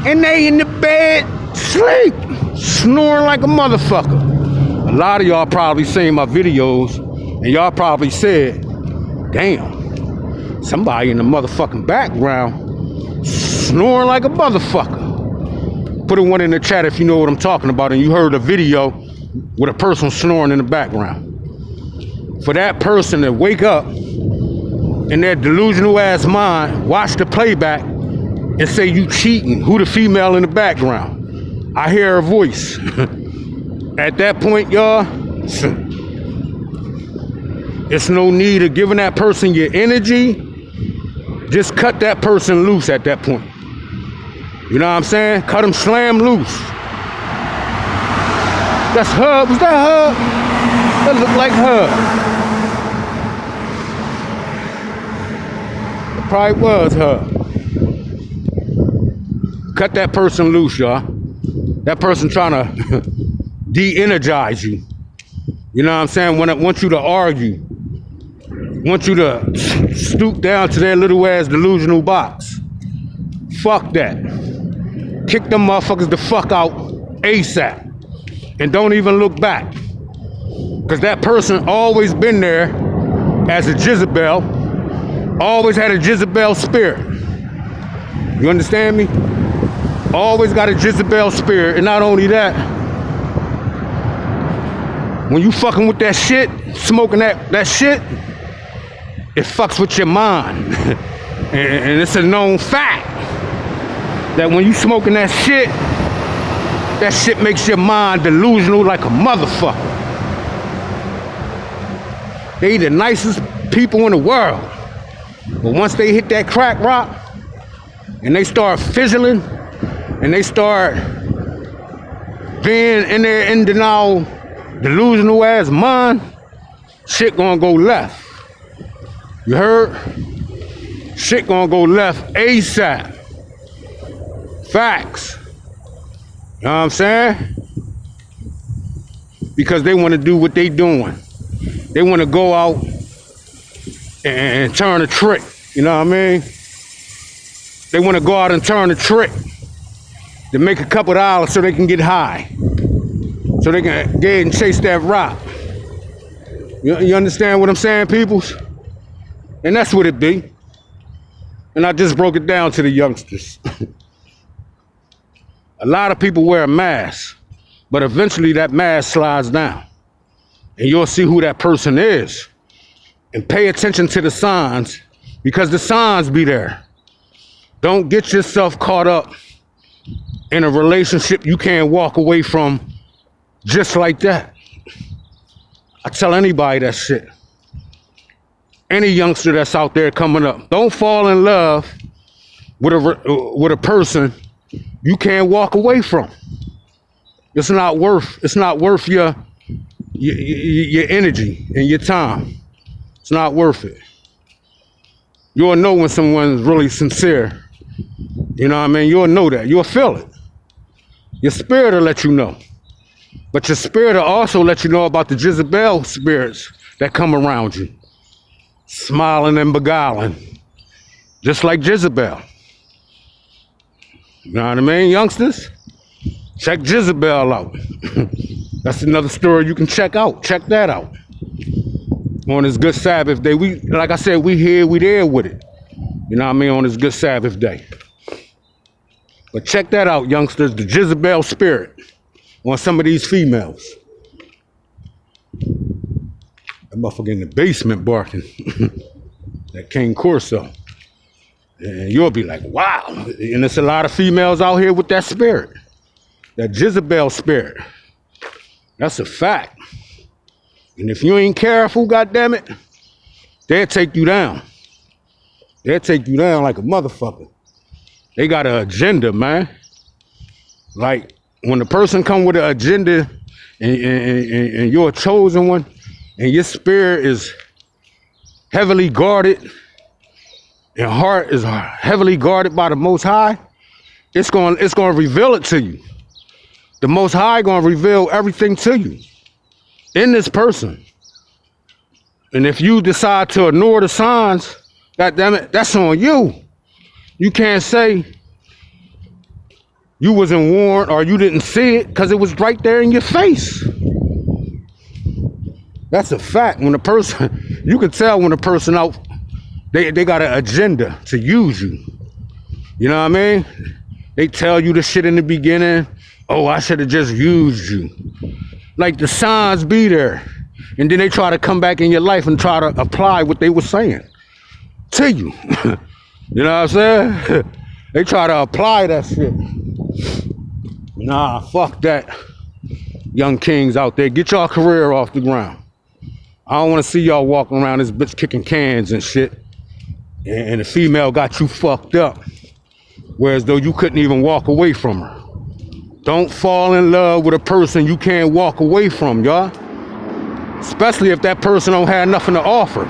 And they in the bed, sleep, snoring like a motherfucker. A lot of y'all probably seen my videos, and y'all probably said, damn, somebody in the motherfucking background snoring like a motherfucker. Put a one in the chat if you know what I'm talking about and you heard a video with a person snoring in the background. For that person to wake up in their delusional ass mind, watch the playback, and say you cheating, who the female in the background? I hear her voice. At that point, y'all, it's no need of giving that person your energy. Just cut that person loose at that point. You know what I'm saying? Cut them slam loose. That's Hub. Was that Hub? That looked like Hub. It probably was Hub. Cut that person loose, y'all. That person trying to de-energize you. You know what I'm saying? Want you to argue. Want you to stoop down to their little ass delusional box. Fuck that. Kick them motherfuckers the fuck out ASAP. And don't even look back. Because that person always been there as a Jezebel. Always had a Jezebel spirit. You understand me? Always got a Jezebel spirit. And not only that, when you fucking with that shit, smoking that shit, it fucks with your mind. And it's a known fact that when you smoking that shit makes your mind delusional like a motherfucker. They the nicest people in the world. But once they hit that crack rock and they start fizzling and they start being in their in denial, delusional ass mind, shit gonna go left. You heard? Shit gonna go left ASAP. Facts. You know what I'm saying? Because they want to do what they doing. They want to go out and turn a trick. You know what I mean? They want to go out and turn a trick to make a couple dollars so they can get high. So they can get ahead and chase that rock. You understand what I'm saying, peoples? And that's what it be. And I just broke it down to the youngsters. A lot of people wear a mask, but eventually that mask slides down. And you'll see who that person is. And pay attention to the signs, because the signs be there. Don't get yourself caught up in a relationship you can't walk away from just like that. I tell anybody that shit. Any youngster that's out there coming up, don't fall in love with a person you can't walk away from. It's not worth your energy and your time. It's not worth it. You'll know when someone's really sincere. You know what I mean? You'll know that. You'll feel it. Your spirit will let you know. But your spirit will also let you know about the Jezebel spirits that come around you. Smiling and beguiling. Just like Jezebel. You know what I mean, youngsters? Check Jezebel out. That's another story you can check out. Check that out. On this good Sabbath day. We, like I said, we here, we there with it. You know what I mean? On this good Sabbath day. But check that out, youngsters. The Jezebel spirit on some of these females. That motherfucker in the basement barking. That King Corso. And you'll be like, wow. And there's a lot of females out here with that spirit. That Jezebel spirit. That's a fact. And if you ain't careful, goddammit, they'll take you down. They'll take you down like a motherfucker. They got an agenda, man. Like, when a person come with an agenda and you're a chosen one, and your spirit is heavily guarded, your heart is heavily guarded by the Most High, it's going to reveal it to you. The Most High going to reveal everything to you in this person. And if you decide to ignore the signs, goddammit, that's on you. You can't say you wasn't warned or you didn't see it because it was right there in your face. That's a fact. When a person, you can tell when a person out, they got an agenda to use you. You know what I mean? They tell you the shit in the beginning. Oh, I should have just used you. Like the signs be there. And then they try to come back in your life and try to apply what they were saying to you. You know what I'm saying? They try to apply that shit. Nah, fuck that. Young kings out there, get y'all career off the ground. I don't want to see y'all walking around this bitch kicking cans and shit. And the female got you fucked up. Whereas though you couldn't even walk away from her. Don't fall in love with a person you can't walk away from, y'all. Especially if that person don't have nothing to offer.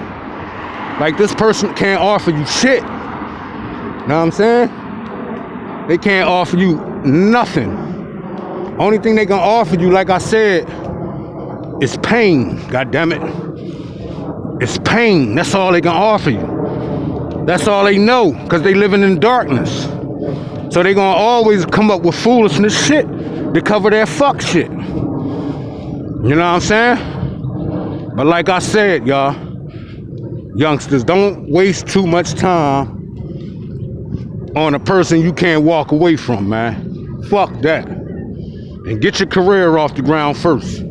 Like this person can't offer you shit. Know what I'm saying? They can't offer you nothing. Only thing they can offer you, like I said, is pain. God damn it. It's pain. That's all they can offer you. That's all they know, because they living in darkness. So they gonna always come up with foolishness shit to cover their fuck shit. You know what I'm saying? But like I said, y'all, youngsters, don't waste too much time on a person you can't walk away from, man. Fuck that. And get your career off the ground first.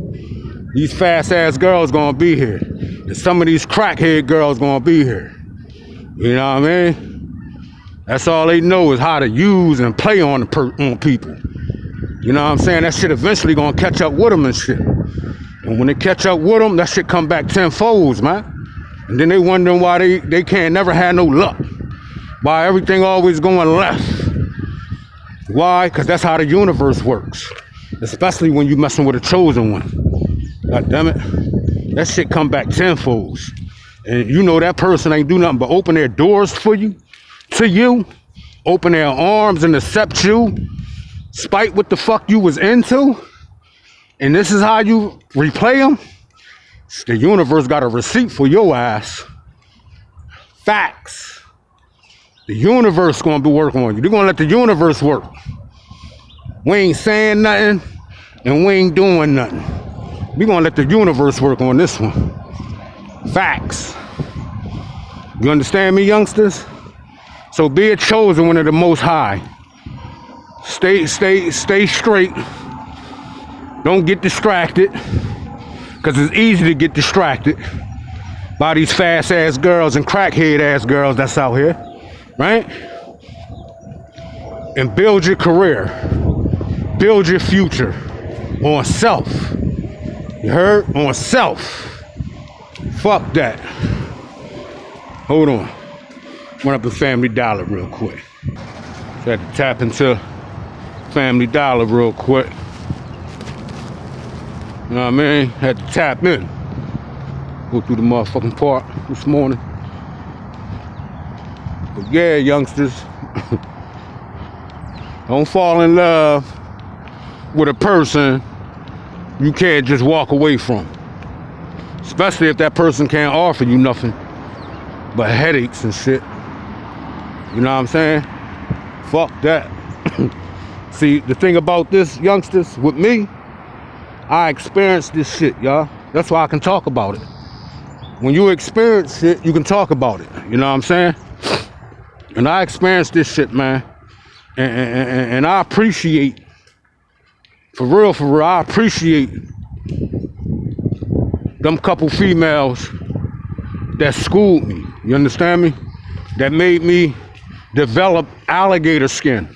These fast ass girls gonna be here. And some of these crackhead girls gonna be here. You know what I mean? That's all they know is how to use and play on people. You know what I'm saying? That shit eventually gonna catch up with them and shit. And when they catch up with them, that shit come back tenfold, man. And then they wondering why they can't never have no luck. Why everything always going left. Why? Because that's how the universe works. Especially when you messing with a chosen one. God damn it. That shit come back tenfold. And you know that person ain't do nothing but open their doors for you, to you, open their arms and accept you, spite what the fuck you was into. And this is how you replay them. The universe got a receipt for your ass. Facts. The universe gonna be working on you. They're gonna let the universe work. We ain't saying nothing and we ain't doing nothing. We gonna let the universe work on this one. Facts. You understand me, youngsters? So be a chosen one of the Most High. Stay straight. Don't get distracted. Because it's easy to get distracted by these fast-ass girls and crackhead-ass girls that's out here, right? And build your career. Build your future on self. You heard? On self. Fuck that. Hold on. Went up to Family Dollar real quick. Had to tap into Family Dollar real quick. You know what I mean? Had to tap in. Go through the motherfucking park this morning. But yeah, youngsters. Don't fall in love with a person you can't just walk away from. Especially if that person can't offer you nothing but headaches and shit. You know what I'm saying? Fuck that. See, the thing about this, youngsters, with me, I experienced this shit, y'all. That's why I can talk about it. When you experience shit, you can talk about it. You know what I'm saying? And I experienced this shit, man. And I appreciate, for real, I appreciate them couple females that schooled me. You understand me? That made me develop alligator skin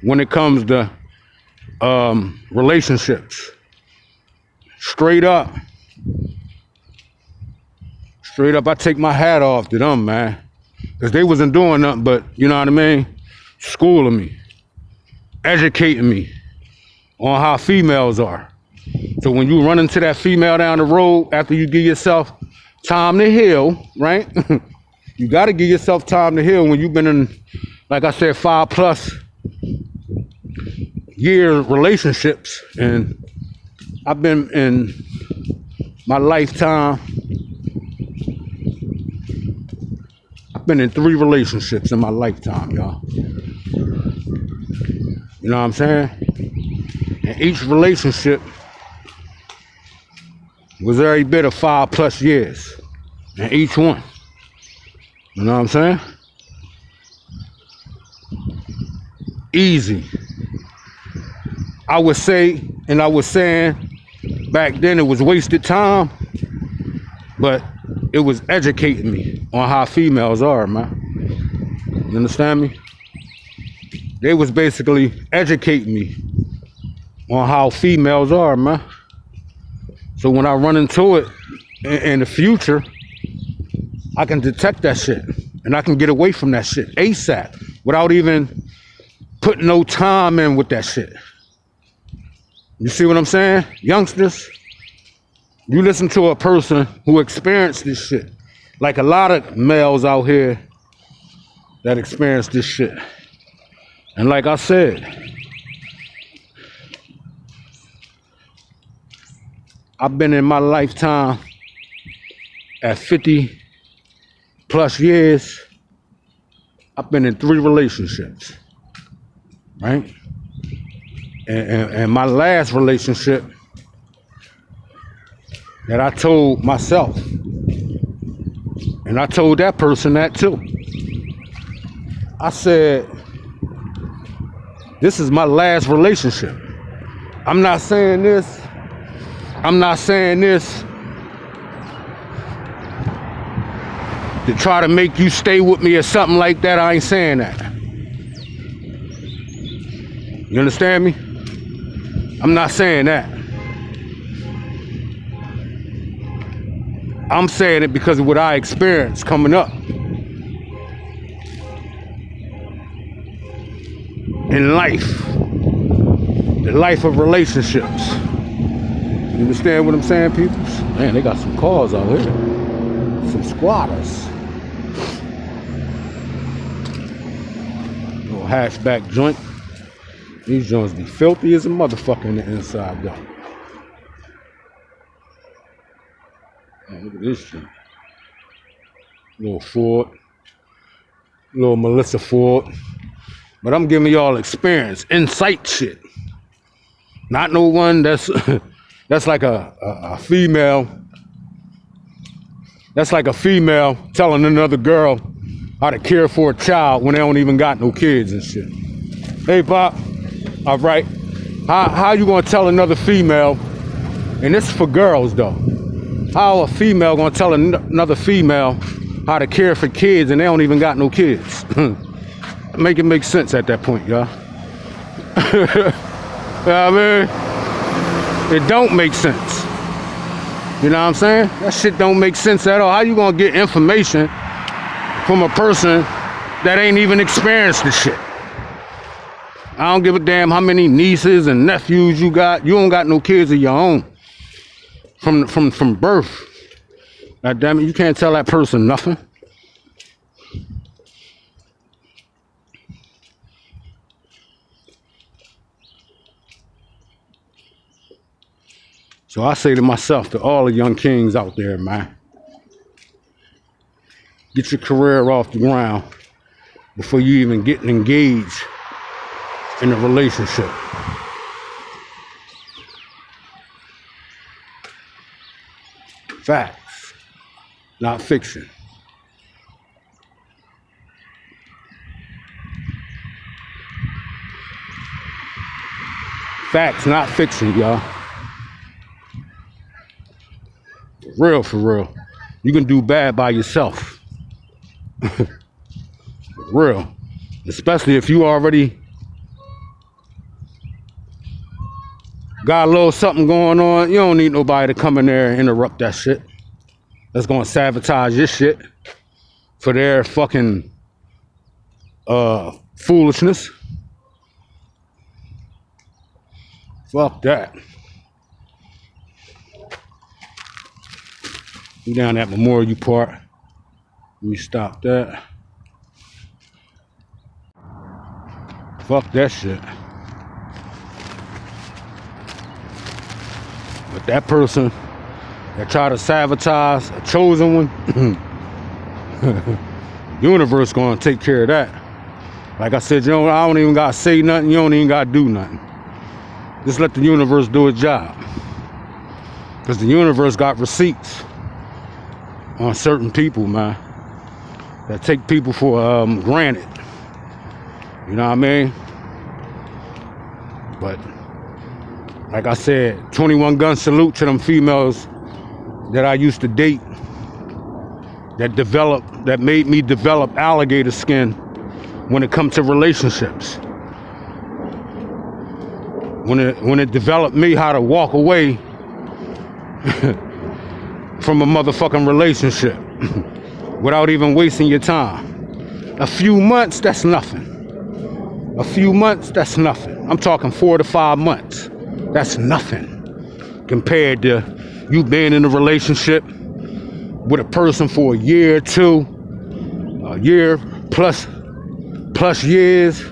when it comes to relationships. Straight up, I take my hat off to them, man. Because they wasn't doing nothing but, you know what I mean? Schooling me, educating me on how females are. So when you run into that female down the road after you give yourself time to heal, right? You got to give yourself time to heal when you've been in, like I said, 5+ year relationships. And I've been in my lifetime, I've been in 3 relationships in my lifetime, y'all. You know what I'm saying? And each relationship was every bit of 5+ years. And each one. You know what I'm saying? Easy. I would say, and I was saying, back then it was wasted time, but it was educating me on how females are, man. You understand me? They was basically educating me on how females are, man. So when I run into it in the future, I can detect that shit and I can get away from that shit ASAP without even putting no time in with that shit. You see what I'm saying? Youngsters, you listen to a person who experienced this shit. Like a lot of males out here that experience this shit. And like I said, I've been in my lifetime at 50+ years. I've been in 3 relationships, right? And my last relationship that I told myself, and I told that person that too. I said, this is my last relationship. I'm not saying this to try to make you stay with me or something like that. I ain't saying that. You understand me? I'm not saying that. I'm saying it because of what I experienced coming up in life, the life of relationships. You understand what I'm saying, people? Man, they got some cars out here, some squatters. Little hatchback joint. These joints be filthy as a motherfucker in the inside, though. Man, look at this joint. Little Ford. Little Melissa Ford. But I'm giving y'all experience, insight shit. Not no one that's that's like a female. That's like a female telling another girl how to care for a child when they don't even got no kids and shit. Hey, Pop. All right. How you gonna tell another female? And this is for girls though. How a female gonna tell another female how to care for kids and they don't even got no kids? Make it make sense at that point, y'all. You know what I mean? It don't make sense. You know what I'm saying? That shit don't make sense at all. How you gonna get information from a person that ain't even experienced the shit? I don't give a damn how many nieces and nephews you got. You don't got no kids of your own from birth. God damn it, you can't tell that person nothing. So I say to myself, to all the young kings out there, man, get your career off the ground before you even get engaged in a relationship. Facts, not fiction. Facts, not fiction, y'all. For real. You can do bad by yourself. For real. Especially if you already got a little something going on. You don't need nobody to come in there and interrupt that shit. That's gonna sabotage your shit for their fucking foolishness. Fuck that. We down at Memorial Park. Let me stop that. Fuck that shit. But that person that try to sabotage a chosen one, universe gonna take care of that. Like I said, I don't even gotta say nothing. You don't even gotta do nothing. Just let the universe do its job. Because the universe got receipts on certain people, man, that take people for granted. You know what I mean? But like I said, 21 gun salute to them females that I used to date that made me develop alligator skin when it comes to relationships. When it developed me how to walk away from a motherfucking relationship without even wasting your time. A few months, that's nothing. A few months, that's nothing. I'm talking 4 to 5 months. That's nothing compared to you being in a relationship with a person for a year or two, a year plus years.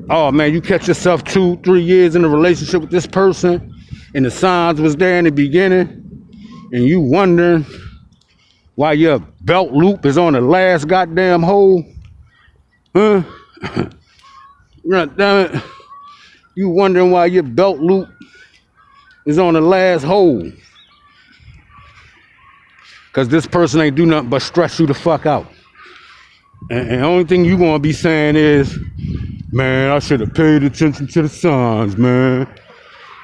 Oh man, you catch yourself 2-3 years in a relationship with this person and the signs was there in the beginning, and you wondering why your belt loop is on the last goddamn hole? Huh? God damn it. You wondering why your belt loop is on the last hole. Because this person ain't do nothing but stress you the fuck out. And the only thing you gonna be saying is, man, I should have paid attention to the signs, man.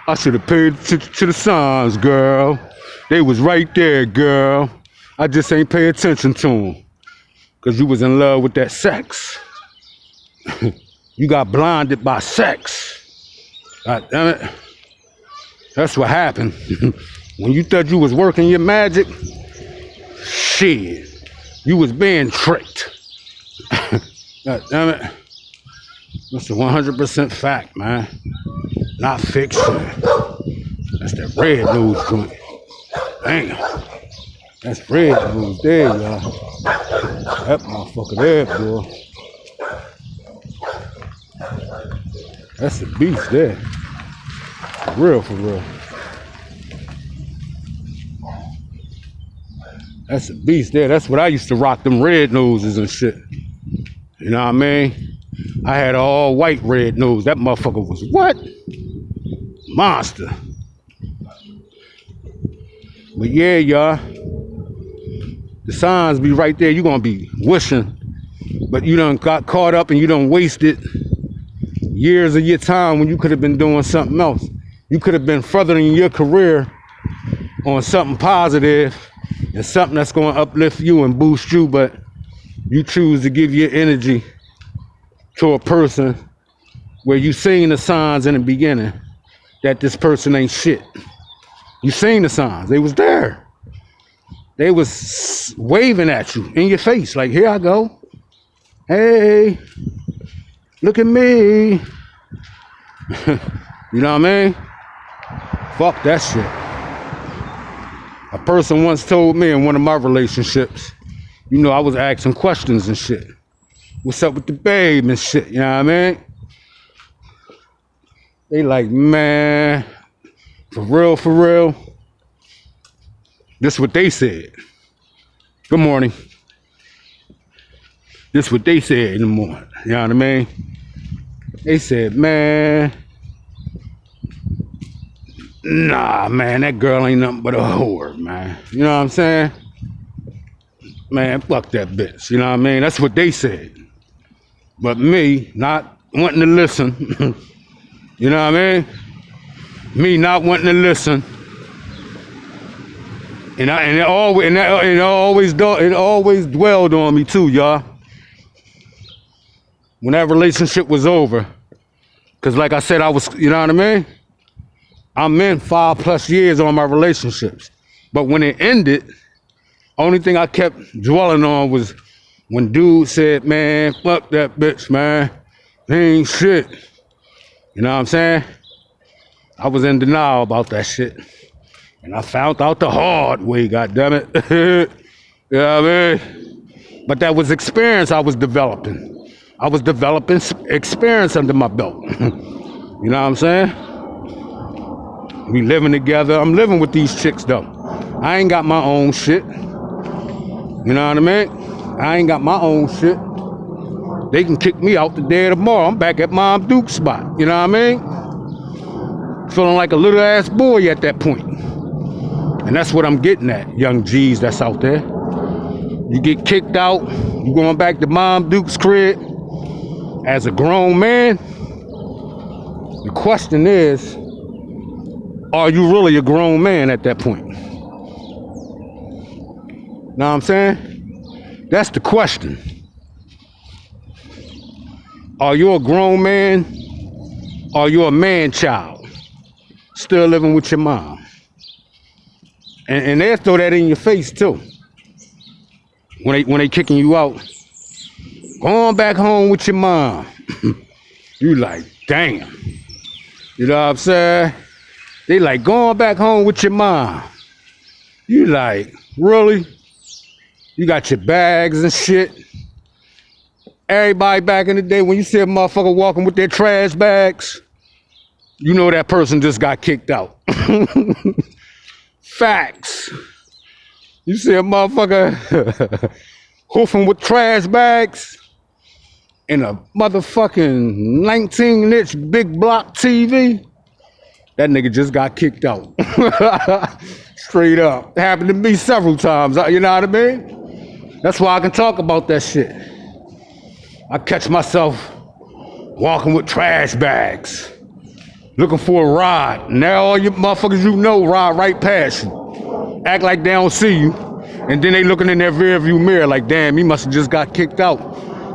I should have paid attention to the signs, girl. They was right there, girl. I just ain't pay attention to them. Because you was in love with that sex. You got blinded by sex. God damn it. That's what happened. When you thought you was working your magic, Shit. You was being tricked. God damn it. That's a 100% fact, man. Not fiction. That's that red news joint. Damn. That's red news there, y'all. That motherfucker there, boy. That's a beast there. For real, for real. That's a beast there. That's what I used to rock, them red noses and shit. You know what I mean? I had all white red nose. That motherfucker was what? Monster. But yeah, y'all. The signs be right there. You're gonna be wishing. But you done got caught up and you done wasted years of your time when you could have been doing something else. You could have been furthering your career on something positive and something that's going to uplift you and boost you, but you choose to give your energy to a person where you seen the signs in the beginning that this person ain't shit. You seen the signs. They was there. They was waving at you in your face like, here I go. Hey, look at me. You know what I mean? Fuck that shit. A person once told me in one of my relationships, you know, I was asking questions and shit. What's up with the babe and shit, you know what I mean? They like, man, for real. This what they said. Good morning. This what they said in the morning, you know what I mean? They said, man, nah, man, that girl ain't nothing but a whore, man. You know what I'm saying? Man, fuck that bitch, you know what I mean? That's what they said. But me, not wanting to listen, you know what I mean? Me not wanting to listen. And it always dwelled on me too, y'all. When that relationship was over, because like I said, I was, you know what I mean? I'm in 5+ years on my relationships. But when it ended, only thing I kept dwelling on was when dude said, man, fuck that bitch, man. He ain't shit. You know what I'm saying? I was in denial about that shit. And I found out the hard way, goddammit. You know what I mean? But that was experience I was developing. I was developing experience under my belt. You know what I'm saying? We living together. I'm living with these chicks though. I ain't got my own shit. You know what I mean? I ain't got my own shit. They can kick me out today or tomorrow. I'm back at Mom Duke's spot. You know what I mean? Feeling like a little ass boy at that point. And that's what I'm getting at, young G's that's out there. You get kicked out, you going back to Mom Duke's crib as a grown man. The question is, are you really a grown man at that point? Know what I'm saying? That's the question. Are you a grown man? Are you a man-child? Still living with your mom? And they'll throw that in your face too. When they kicking you out. Going back home with your mom. You like, damn. You know what I'm saying? They like, going back home with your mom. You like, really? You got your bags and shit. Everybody back in the day, when you see a motherfucker walking with their trash bags, you know that person just got kicked out. Facts. You see a motherfucker hoofing with trash bags and a motherfucking 19-inch big block TV, that nigga just got kicked out. Straight up. It happened to me several times, you know what I mean? That's why I can talk about that shit. I catch myself walking with trash bags, looking for a ride. Now all you motherfuckers you know ride right past you. Act like they don't see you. And then they looking in their rear view mirror like, damn, he must have just got kicked out.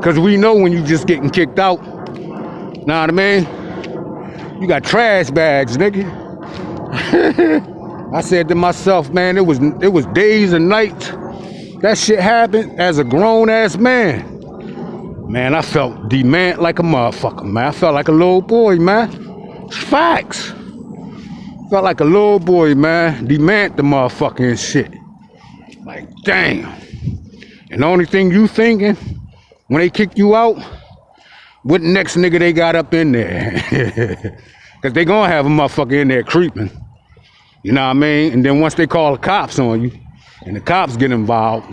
Cause we know when you just getting kicked out. Know what I mean? You got trash bags, nigga. I said to myself, man, it was days and nights that shit happened as a grown-ass man, man, I felt demand like a motherfucker, man. I felt like a little boy, man. It's facts. Felt like a little boy, man. Demand the motherfucking shit. Like, damn. And the only thing you thinking, when they kick you out, what next nigga they got up in there? Because they gonna have a motherfucker in there creeping. You know what I mean? And then once they call the cops on you, and the cops get involved,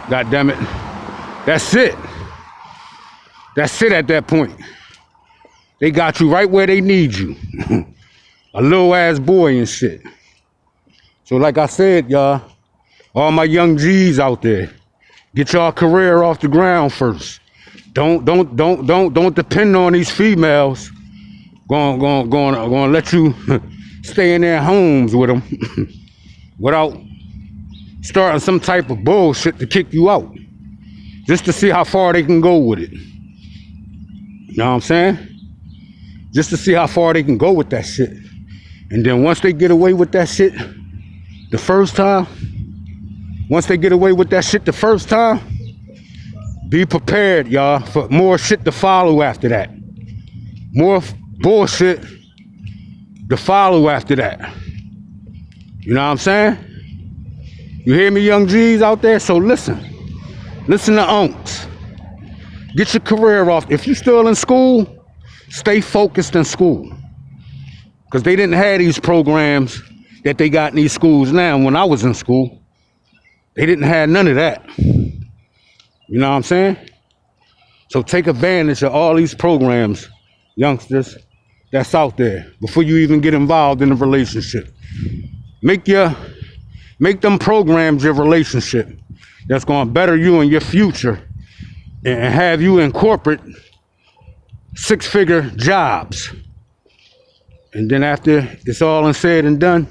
God damn it, that's it. That's it at that point. They got you right where they need you. A little ass boy and shit. So like I said, y'all, all my young G's out there, get y'all career off the ground first. Don't depend on these females gonna let you stay in their homes with them without starting some type of bullshit to kick you out, just to see how far they can go with it. You know what I'm saying? Just to see how far they can go with that shit. And then once they get away with that shit the first time, be prepared, y'all, for more shit to follow after that. More bullshit to follow after that. You know what I'm saying? You hear me, young G's out there? So listen. Listen to unks. Get your career off. If you're still in school, stay focused in school. Because they didn't have these programs that they got in these schools now. When I was in school, they didn't have none of that. You know what I'm saying? So take advantage of all these programs, youngsters, that's out there before you even get involved in a relationship. Make them programs your relationship that's going to better you in your future and have you in corporate six-figure jobs. And then after it's all said and done,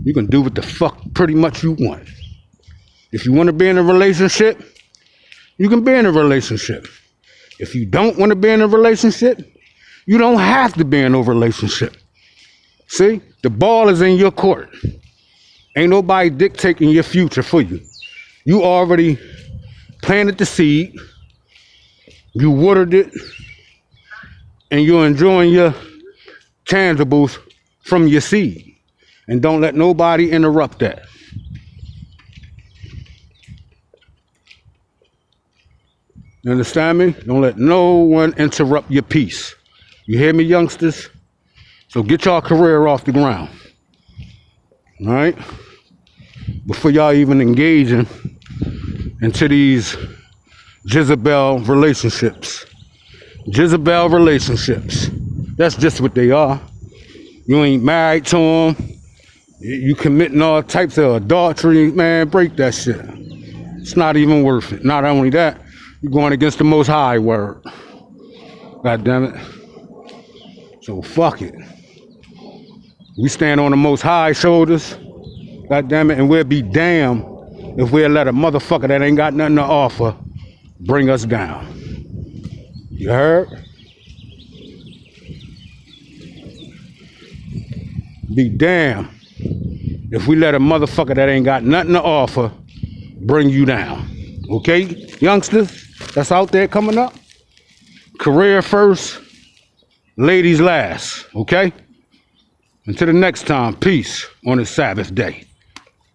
you can do what the fuck pretty much you want. If you want to be in a relationship, you can be in a relationship. If you don't want to be in a relationship, you don't have to be in a relationship. See, the ball is in your court. Ain't nobody dictating your future for you. You already planted the seed, you watered it, and you're enjoying your tangibles from your seed. And don't let nobody interrupt that. You understand me? Don't let no one interrupt your peace. You hear me, youngsters? So get y'all career off the ground. All right? Before y'all even engaging into these Jezebel relationships. Jezebel relationships. That's just what they are. You ain't married to them. You committing all types of adultery. Man, break that shit. It's not even worth it. Not only that, you're going against the Most High word. God damn it. So fuck it. We stand on the Most High shoulders. God damn it. And we'll be damned if we'll let a motherfucker that ain't got nothing to offer bring us down. You heard? Be damned if we let a motherfucker that ain't got nothing to offer bring you down. Okay, youngsters that's out there coming up? Career first, ladies last, okay? Until the next time, peace on the Sabbath day.